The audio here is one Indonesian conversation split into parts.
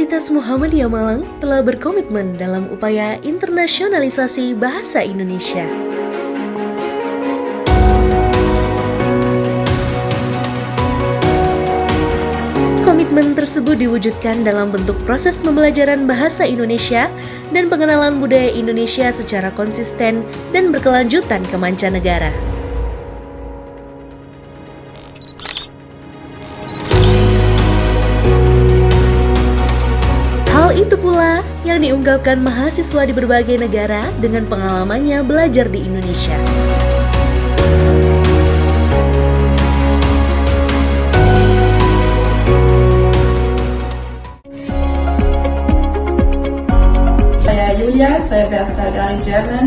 Universitas Muhammadiyah Malang telah berkomitmen dalam upaya internasionalisasi bahasa Indonesia. Komitmen tersebut diwujudkan dalam bentuk proses pembelajaran bahasa Indonesia dan pengenalan budaya Indonesia secara konsisten dan berkelanjutan ke mancanegara. Hal itu pula yang diungkapkan mahasiswa di berbagai negara dengan pengalamannya belajar di Indonesia. Saya Julia, saya berasal dari Jerman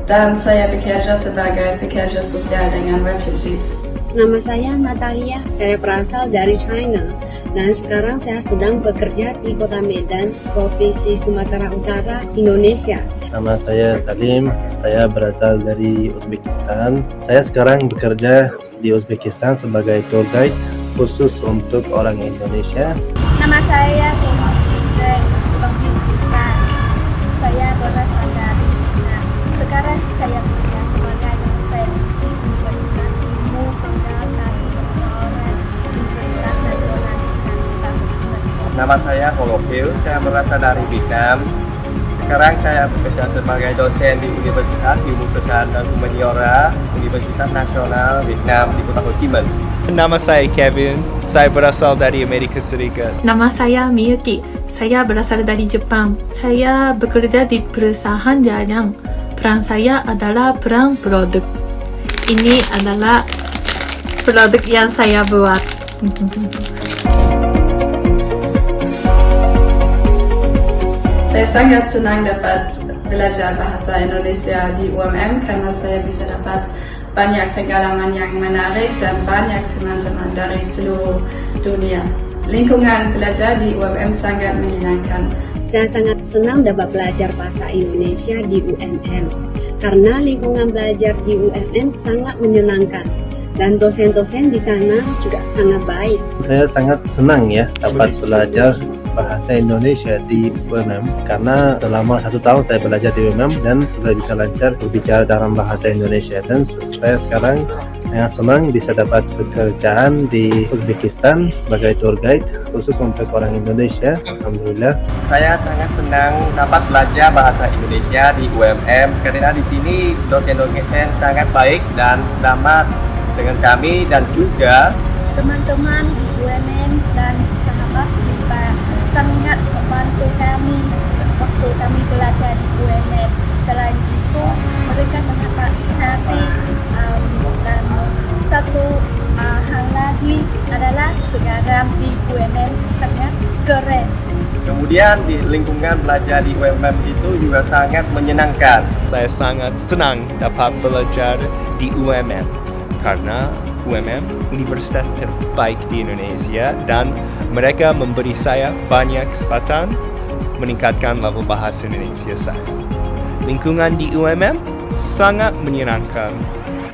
dan saya bekerja sebagai pekerja sosial dengan refugees. Nama saya Natalia, saya berasal dari China dan sekarang saya sedang bekerja di Kota Medan, Provinsi Sumatera Utara, Indonesia. Nama saya Salim, saya berasal dari Uzbekistan. Saya sekarang bekerja di Uzbekistan sebagai tour guide khusus untuk orang Indonesia. Nama saya Toma dari Uzbekistan. Saya berasal dari Vietnam. Sekarang saya bekerja sebagai dosen di Universitas Ilmu Sosial dan Pengetahuan Universitas Nasional Cina. Nama saya Holopil, saya berasal dari Vietnam. Sekarang saya bekerja sebagai dosen di Universitas Ilmu Sosial dan Humaniora Universitas Nasional Vietnam di Kota Ho Chi Minh. Nama saya Kevin, saya berasal dari Amerika Serikat. Nama saya Miyuki, saya berasal dari Jepang. Saya bekerja di perusahaan Jajang. Peran saya adalah peran produk. Ini adalah produk yang saya buat. Saya sangat senang dapat belajar bahasa Indonesia di UMM karena saya bisa dapat banyak pengalaman yang menarik dan banyak teman-teman dari seluruh dunia. Lingkungan belajar di UMM sangat menyenangkan. Saya sangat senang dapat belajar bahasa Indonesia di UMM karena lingkungan belajar di UMM sangat menyenangkan dan dosen-dosen di sana juga sangat baik. Saya sangat senang dapat belajar bahasa Indonesia di UMM karena selama 1 tahun saya belajar di UMM dan sudah bisa lancar berbicara dalam bahasa Indonesia, dan saya sekarang sangat senang bisa dapat pekerjaan di Uzbekistan sebagai tour guide khusus untuk orang Indonesia. Alhamdulillah. Saya sangat senang dapat belajar bahasa Indonesia di UMM karena di sini dosen-dosen sangat baik dan ramah dengan kami, dan juga Teman-teman di UMM dan sahabat kita sangat membantu kami waktu kami belajar di UMM. Selain itu, mereka sangat baik hati dan satu hal lagi adalah sekarang di UMM sangat keren. kemudian di lingkungan belajar di UMM itu juga sangat menyenangkan. Saya sangat senang dapat belajar di UMM karena UMM universitas terbaik di Indonesia dan mereka memberi saya banyak kesempatan meningkatkan level bahasa Indonesia saya. Lingkungan di UMM sangat menyenangkan.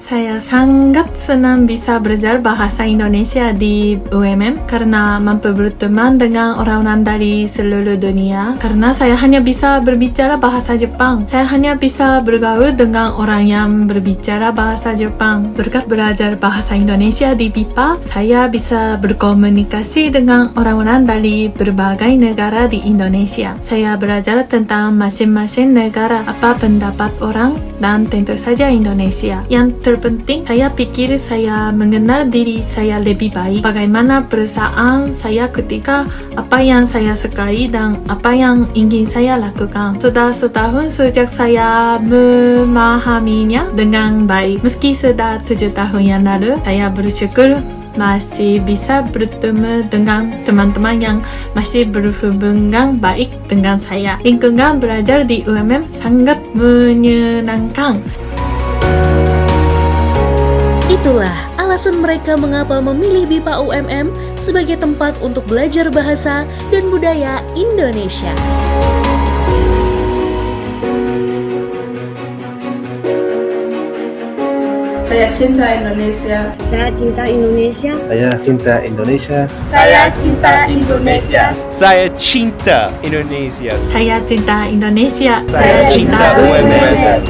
Saya sangat senang bisa belajar bahasa Indonesia di UMM karena mampu berteman dengan orang-orang dari seluruh dunia. Karena saya hanya bisa berbicara bahasa Jepang, saya hanya bisa bergaul dengan orang yang berbicara bahasa Jepang. Berkat belajar bahasa Indonesia di BIPA, saya bisa berkomunikasi dengan orang-orang dari berbagai negara di Indonesia. Saya belajar tentang masing-masing negara, apa pendapat orang, dan tentu saja Indonesia. Yang terpenting, saya pikir saya mengenal diri saya lebih baik. Bagaimana perasaan saya ketika apa yang saya sukai dan apa yang ingin saya lakukan. Sudah setahun sejak saya memahaminya dengan baik. Meski sudah 7 tahun yang lalu, saya bersyukur masih bisa bertemu dengan teman-teman yang masih berhubungan baik dengan saya. Lingkungan belajar di UMM sangat menyenangkan. Itulah alasan mereka mengapa memilih BIPA UMM sebagai tempat untuk belajar bahasa dan budaya Indonesia. Saya cinta Indonesia. Saya cinta Indonesia. Saya cinta Indonesia. Saya cinta Indonesia. Saya cinta Indonesia. Saya cinta Indonesia. Saya cinta UMM.